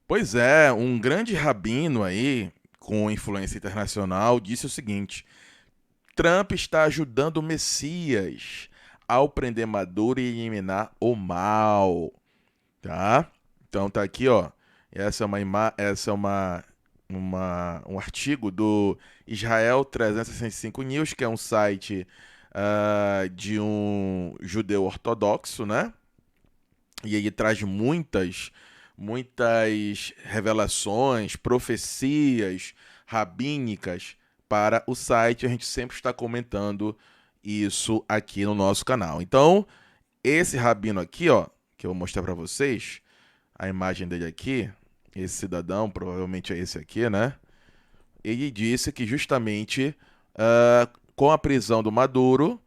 Pois é, um grande rabino aí, com influência internacional, disse o seguinte: Trump está ajudando o Messias ao prender Maduro e eliminar o mal, tá? Então tá aqui, ó. Essa é um artigo do Israel 365 News, que é um site de um judeu ortodoxo, né? E ele traz muitas revelações, profecias rabínicas para o site. A gente sempre está comentando isso aqui no nosso canal. Então, esse rabino aqui, ó, que eu vou mostrar para vocês, a imagem dele aqui, esse cidadão, provavelmente é esse aqui, né? Ele disse que justamente com a prisão do Maduro,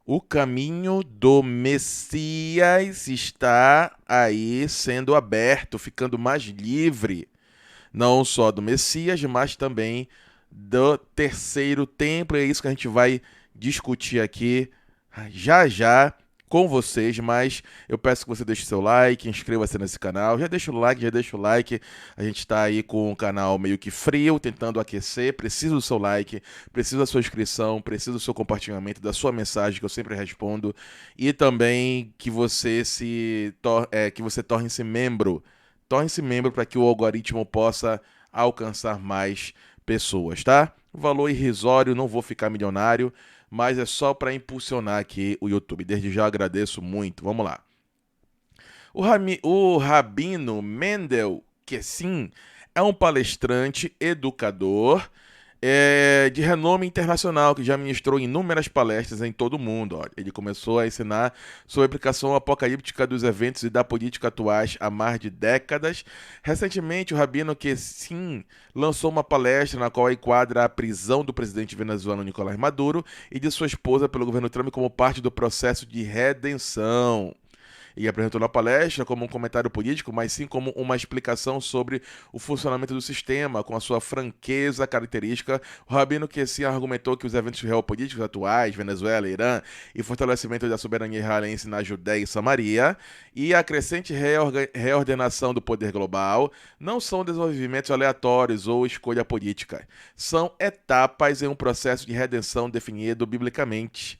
o caminho do Messias está aí sendo aberto, ficando mais livre, não só do Messias, mas também do terceiro templo. É isso que a gente vai discutir aqui já já com vocês, mas eu peço que você deixe seu like, inscreva-se nesse canal, já deixa o like, já deixa o like. A gente está aí com o canal meio que frio, tentando aquecer. Preciso do seu like, preciso da sua inscrição, preciso do seu compartilhamento, da sua mensagem que eu sempre respondo e também que que você torne-se membro. Torne-se membro para que o algoritmo possa alcançar mais pessoas, tá? Valor irrisório, não vou ficar milionário, mas é só para impulsionar aqui o YouTube. Desde já agradeço muito. Vamos lá. O Rabino Mendel Kessin é um palestrante, educador de renome internacional, que já ministrou inúmeras palestras em todo o mundo. Ó. Ele começou a ensinar sobre a aplicação apocalíptica dos eventos e da política atuais há mais de décadas. Recentemente, o Rabino Kessin lançou uma palestra na qual enquadra a prisão do presidente venezuelano Nicolás Maduro e de sua esposa pelo governo Trump como parte do processo de redenção e apresentou na palestra como um comentário político, mas sim como uma explicação sobre o funcionamento do sistema, com a sua franqueza característica. O Rabino Kessin argumentou que os eventos geopolíticos atuais, Venezuela, Irã, e fortalecimento da soberania israelense na Judéia e Samaria, e a crescente reordenação do poder global, não são desenvolvimentos aleatórios ou escolha política. São etapas em um processo de redenção definido biblicamente.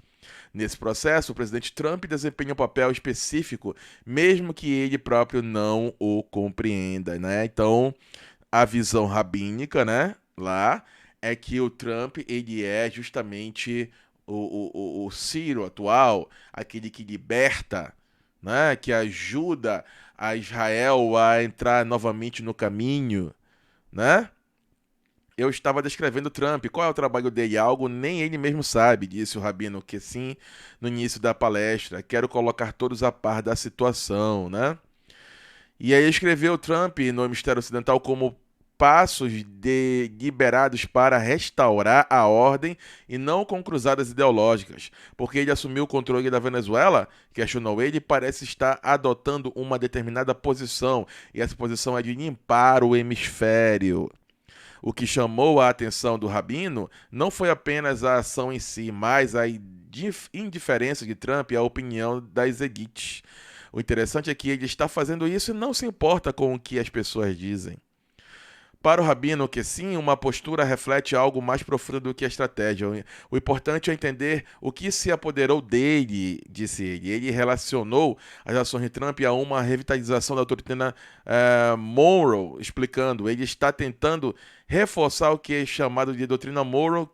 Nesse processo, o presidente Trump desempenha um papel específico, mesmo que ele próprio não o compreenda, né? Então, a visão rabínica, né, lá, é que o Trump, ele é justamente o Ciro atual, aquele que liberta, né, que ajuda a Israel a entrar novamente no caminho, né? Eu estava descrevendo Trump. Qual é o trabalho dele? Algo nem ele mesmo sabe, disse o Rabino Kessin no início da palestra. Quero colocar todos a par da situação, né? E aí escreveu Trump no Hemisfério Ocidental como passos deliberados para restaurar a ordem e não com cruzadas ideológicas, porque ele assumiu o controle da Venezuela, questionou ele, parece estar adotando uma determinada posição, e essa posição é de limpar o hemisfério. O que chamou a atenção do rabino não foi apenas a ação em si, mas a indiferença de Trump e a opinião das elites. O interessante é que ele está fazendo isso e não se importa com o que as pessoas dizem. Para o Rabino que sim, uma postura reflete algo mais profundo do que a estratégia. O importante é entender o que se apoderou dele, disse ele. Ele relacionou as ações de Trump a uma revitalização da doutrina Monroe, explicando. Ele está tentando reforçar o que é chamado de doutrina Monroe,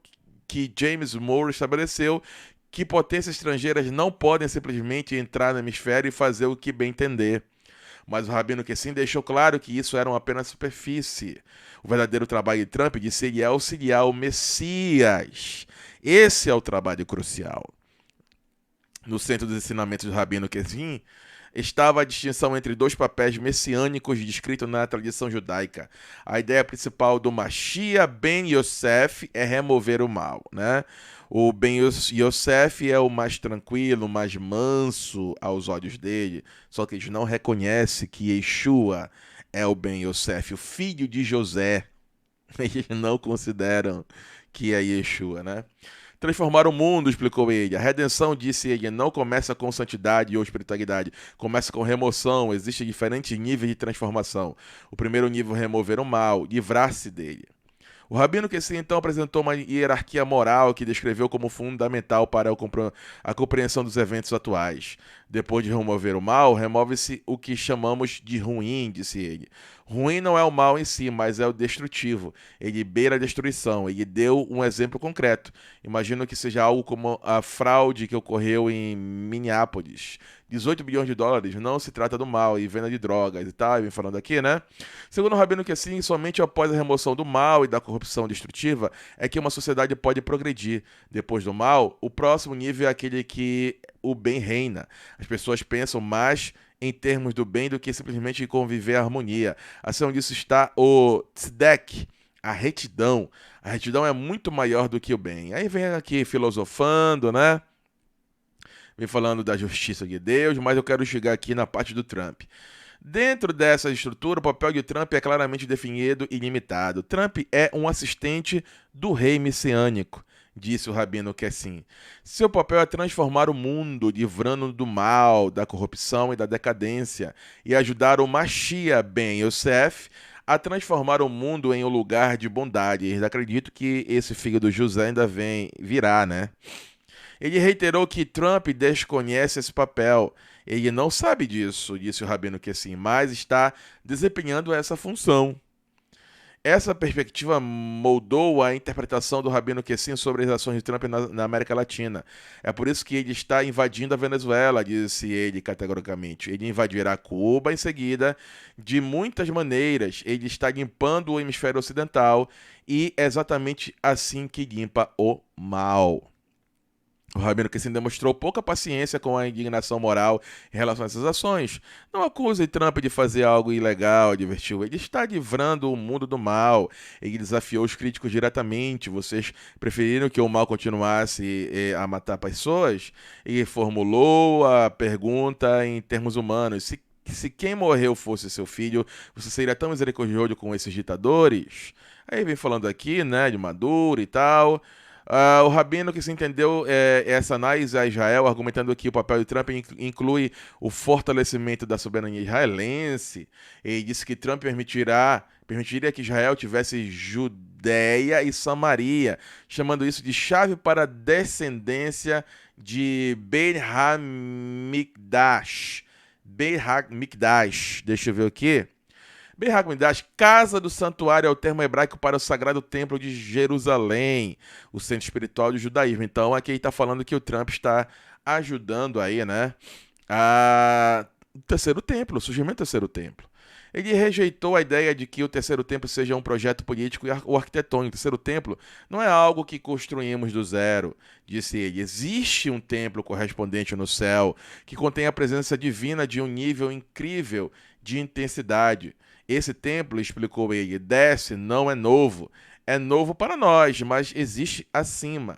que James Monroe estabeleceu, que potências estrangeiras não podem simplesmente entrar no hemisfério e fazer o que bem entender. Mas o Rabino Kessin deixou claro que isso era apenas superfície. O verdadeiro trabalho de Trump, disse ele, é auxiliar o Messias. Esse é o trabalho crucial. No centro dos ensinamentos do Rabino Kessin estava a distinção entre dois papéis messiânicos descritos na tradição judaica. A ideia principal do Mashiach ben Yosef é remover o mal, né? O Ben Yosef é o mais tranquilo, mais manso aos olhos dele, só que eles não reconhecem que Yeshua é o Ben Yosef, o filho de José. Eles não consideram que é Yeshua, né? Transformar o mundo, explicou ele. A redenção, disse ele, não começa com santidade ou espiritualidade, começa com remoção. Existem diferentes níveis de transformação. O primeiro nível é remover o mal, livrar-se dele. O Rabino Kessin então apresentou uma hierarquia moral que descreveu como fundamental para a compreensão dos eventos atuais. Depois de remover o mal, remove-se o que chamamos de ruim, disse ele. Ruim não é o mal em si, mas é o destrutivo. Ele beira a destruição. Ele deu um exemplo concreto. Imagino que seja algo como a fraude que ocorreu em Minneapolis. 18 bilhões de dólares, não se trata do mal e venda de drogas e tal, vem falando aqui, né? Segundo o Rabino Kessin, somente após a remoção do mal e da corrupção destrutiva é que uma sociedade pode progredir. Depois do mal, o próximo nível é aquele que o bem reina. As pessoas pensam mais em termos do bem do que simplesmente em conviver a harmonia. Acima disso está o tzedek, a retidão. A retidão é muito maior do que o bem. Aí vem aqui filosofando, né? Vem falando da justiça de Deus, mas eu quero chegar aqui na parte do Trump. Dentro dessa estrutura, o papel de Trump é claramente definido e limitado. Trump é um assistente do rei messiânico, disse o Rabino Kessin. Seu papel é transformar o mundo, livrando do mal, da corrupção e da decadência, e ajudar o Mashiach ben Yosef a transformar o mundo em um lugar de bondade. Eu acredito que esse filho do José ainda virá, né? Ele reiterou que Trump desconhece esse papel. Ele não sabe disso, disse o Rabino Kessin, mas está desempenhando essa função. Essa perspectiva moldou a interpretação do Rabino Kessin sobre as ações de Trump na América Latina. É por isso que ele está invadindo a Venezuela, disse ele categoricamente. Ele invadirá Cuba em seguida, de muitas maneiras. Ele está limpando o hemisfério ocidental e é exatamente assim que limpa o mal. O Rabino Kessin demonstrou pouca paciência com a indignação moral em relação a essas ações. Não acuse Trump de fazer algo ilegal, advertiu. Ele está livrando o mundo do mal. Ele desafiou os críticos diretamente. Vocês preferiram que o mal continuasse a matar pessoas? E formulou a pergunta em termos humanos. Se quem morreu fosse seu filho, você seria tão misericordioso com esses ditadores? Aí vem falando aqui, né, de Maduro e tal. O Rabino que se entendeu essa análise a Israel, argumentando que o papel de Trump inclui o fortalecimento da soberania israelense. Ele disse que Trump permitiria que Israel tivesse Judéia e Samaria, chamando isso de chave para a descendência de Beit HaMikdash. Beit HaMikdash, deixa eu ver aqui. Beit HaMikdash, casa do santuário, é o termo hebraico para o sagrado templo de Jerusalém, o centro espiritual do judaísmo. Então, aqui ele está falando que o Trump está ajudando aí, né, o terceiro templo, o surgimento do terceiro templo. Ele rejeitou a ideia de que o terceiro templo seja um projeto político ou arquitetônico. O terceiro templo não é algo que construímos do zero, disse ele. Existe um templo correspondente no céu que contém a presença divina de um nível incrível de intensidade. Esse templo, explicou ele, não é novo. É novo para nós, mas existe acima.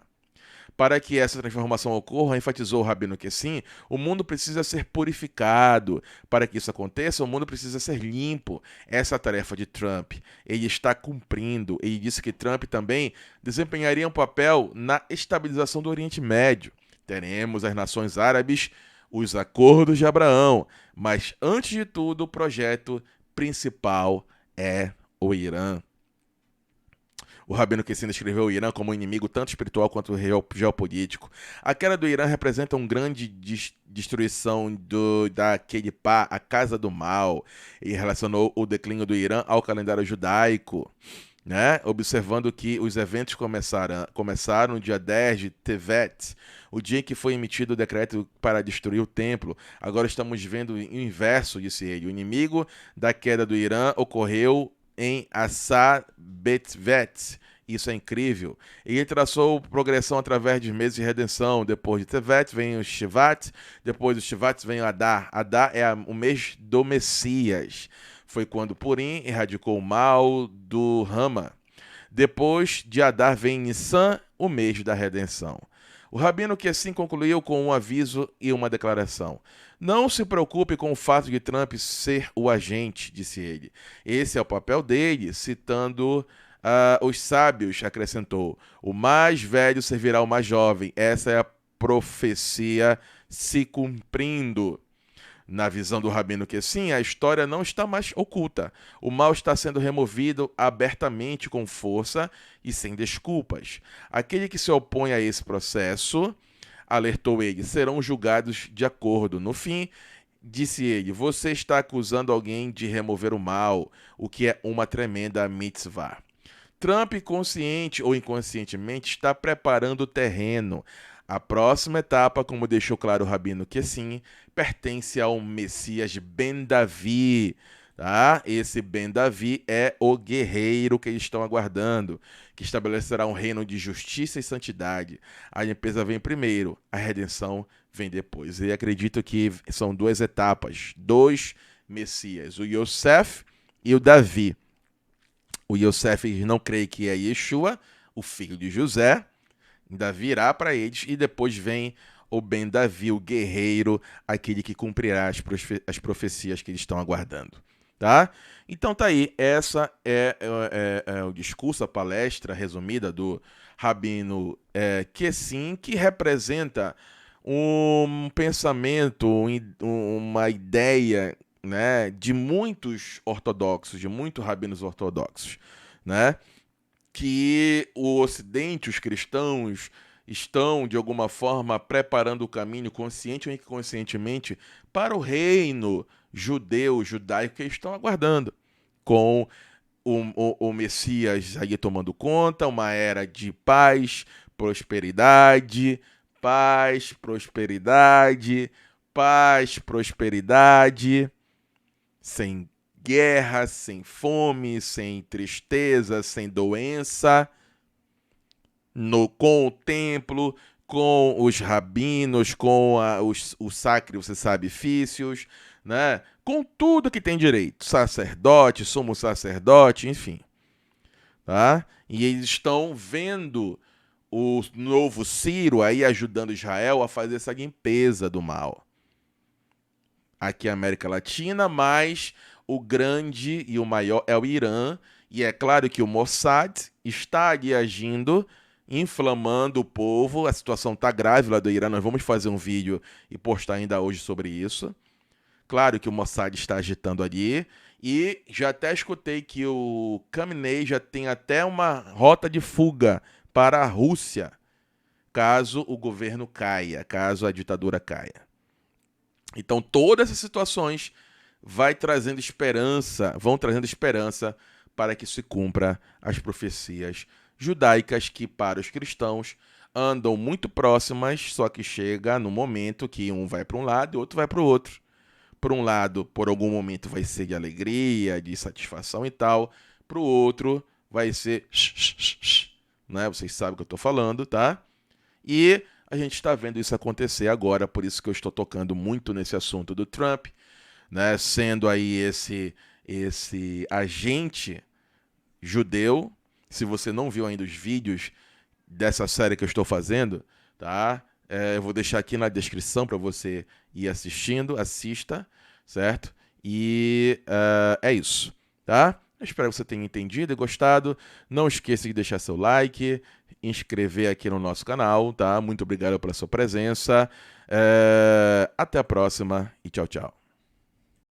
Para que essa transformação ocorra, enfatizou o Rabino Kessin, o mundo precisa ser purificado. Para que isso aconteça, o mundo precisa ser limpo. Essa é a tarefa de Trump. Ele está cumprindo. Ele disse que Trump também desempenharia um papel na estabilização do Oriente Médio. Teremos as nações árabes, os acordos de Abraão. Mas, antes de tudo, o projeto principal é o Irã. O Rabino Kessin descreveu o Irã como um inimigo tanto espiritual quanto geopolítico. A queda do Irã representa uma grande destruição da Kelipá, a casa do mal, e relacionou o declínio do Irã ao calendário judaico, né? Observando que os eventos começaram no dia 10 de Tevet, o dia em que foi emitido o decreto para destruir o templo. Agora estamos vendo o inverso, disse ele. O inimigo da queda do Irã ocorreu em Asa Betvet. Isso é incrível. Ele traçou progressão através de meses de redenção. Depois de Tevet vem o Shivat, depois do Shivat vem o Adar. Adar é o mês do Messias. Foi quando Purim erradicou o mal do Rama. Depois de Adar vem Nissan, o mês da redenção. O Rabino Kessin concluiu com um aviso e uma declaração. Não se preocupe com o fato de Trump ser o agente, disse ele. Esse é o papel dele, citando Os sábios, acrescentou, o mais velho servirá ao mais jovem. Essa é a profecia se cumprindo. Na visão do Rabino Kessin, a história não está mais oculta. O mal está sendo removido abertamente, com força e sem desculpas. Aquele que se opõe a esse processo, alertou ele, serão julgados de acordo. No fim, disse ele, você está acusando alguém de remover o mal, o que é uma tremenda mitzvah. Trump, consciente ou inconscientemente, está preparando o terreno. A próxima etapa, como deixou claro o Rabino Kessin, pertence ao Messias Ben Davi. Tá? Esse Ben Davi é o guerreiro que eles estão aguardando, que estabelecerá um reino de justiça e santidade. A limpeza vem primeiro, a redenção vem depois. E acredito que são duas etapas, dois Messias, o Yosef e o Davi. O Yosef não crê que é Yeshua, o filho de José, ainda virá para eles, e depois vem o Ben Davi, o guerreiro, aquele que cumprirá as profecias que eles estão aguardando. Tá? Então tá aí, essa é o discurso, a palestra resumida do Rabino Kessin, que representa um pensamento, uma ideia, né, de muitos ortodoxos, de muitos rabinos ortodoxos, né, que o Ocidente, os cristãos, estão, de alguma forma, preparando o caminho, consciente ou inconscientemente, para o reino judeu, judaico que eles estão aguardando, com o Messias aí tomando conta, uma era de paz, prosperidade, paz, prosperidade, paz, prosperidade, sem guerra, sem fome, sem tristeza, sem doença, com o templo, com os rabinos, com os sacrifícios, né? Com tudo que tem direito, sacerdote, sumo sacerdote, enfim. Tá? E eles estão vendo o novo Ciro aí ajudando Israel a fazer essa limpeza do mal. Aqui na América Latina, mas o grande e o maior é o Irã, e é claro que o Mossad está ali agindo, inflamando o povo. A situação está grave lá do Irã, nós vamos fazer um vídeo e postar ainda hoje sobre isso. Claro que o Mossad está agitando ali, e já até escutei que o Khamenei já tem até uma rota de fuga para a Rússia, caso o governo caia, caso a ditadura caia. Então, todas essas situações vão trazendo esperança para que se cumpra as profecias judaicas que, para os cristãos, andam muito próximas, só que chega no momento que um vai para um lado e o outro vai para o outro. Por um lado, por algum momento vai ser de alegria, de satisfação e tal. Para o outro, vai ser né? Vocês sabem o que eu estou falando, tá? E a gente está vendo isso acontecer agora, por isso que eu estou tocando muito nesse assunto do Trump, né? Sendo aí esse agente judeu. Se você não viu ainda os vídeos dessa série que eu estou fazendo, tá? Eu vou deixar aqui na descrição para você ir assistindo, assista, certo? E é isso, tá? Eu espero que você tenha entendido e gostado. Não esqueça de deixar seu like, inscrever aqui no nosso canal, tá? Muito obrigado pela sua presença. Até a próxima e tchau, tchau.